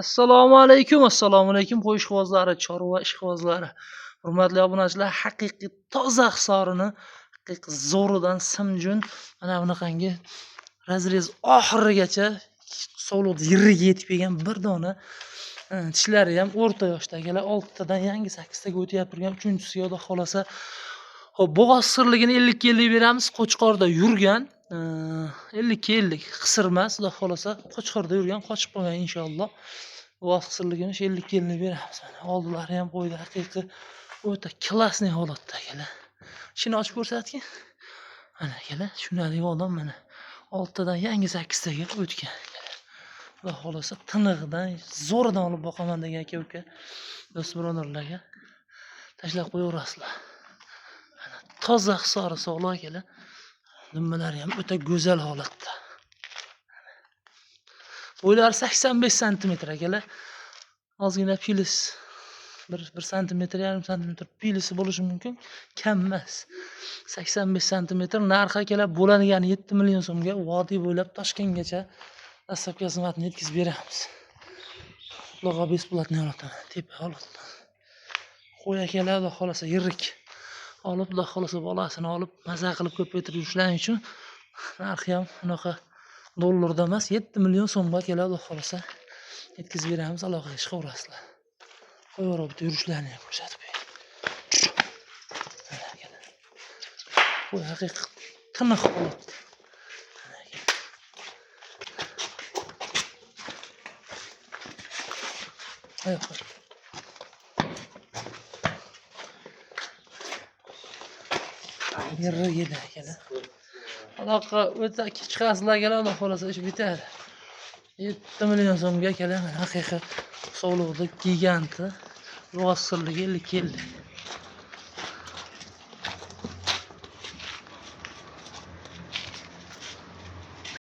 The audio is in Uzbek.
Assalomu alaykum qo'y ishqibozlari, chorva ishqibozlari. Hurmatli obunachilar, haqiqiy toza hisorini, haqiqiy zo'ridan simjun mana bunaqangi razrez oxirigacha sovliq yiriga yetib kelgan bir dona tishlari ham o'rta yoshdagilar, 6 tadan yangi 8 taga o'tib turgan, 3-chisi yo'da xolasa. Xo'p, bo'g'oz sirligini 50 ga 50 beramiz. Qo'chqorda yurgan 50 ga 50 qisir emas, xudo xolasa Qo'chqorda yurgan, qochib qolgan inshaalloh. Bo'g'oz qisirligini 50 ga 50 beramiz. Mana oldilari ham qo'ydi, haqiqiy o'ta klassniy holatda akalar. Shuni ochib ko'rsatgin. Mana akalar, shunday odam mana 6 tadan yangi 8 taga o'tgan. Xudo xolasa tinig'idan, zo'ridan olib boqaman degan aka-uka, do'st birodarlarga tashlab qo'yaverasizlar. Mana toza hisori sog'lom akalar. Nimalari ham o'ta go'zal holatda. Bo'ylari 85 sm akalar. Ozgina pilis 1 sm, yarim sm pilisi bo'lishi mumkin, kam emas. 85 sm narxi akalar bo'lanigani 7 million so'mga vodiy bo'ylab Toshkentgacha dastlabki xizmatni yetkazib beramiz. Qutlug'i besplatniy holatda, tepa holatda. Qo'y akalar xudo xolasa yirik olib, xudo xolasa bolasini olib maza qilib ko'paytirib yurishlaring uchun narxi ham unaqa dollarda emas, 7 million so'mga akalar xudo xolasa yetkazib beramiz. Aloqaga chiqaverasizlar. Qo'yaverib bitta yurishlarini ham ko'rsatib bering. Qo'y haqiqiy tiniq holatda. Yirigida akalar. Aloqa o'ta chiqasizlar akalar, xudo xolasa ish bitadi. 7 million so'mga akalar, haqiqiy sovliqda giganti, bo'g'oz sirligi 50 ga 50.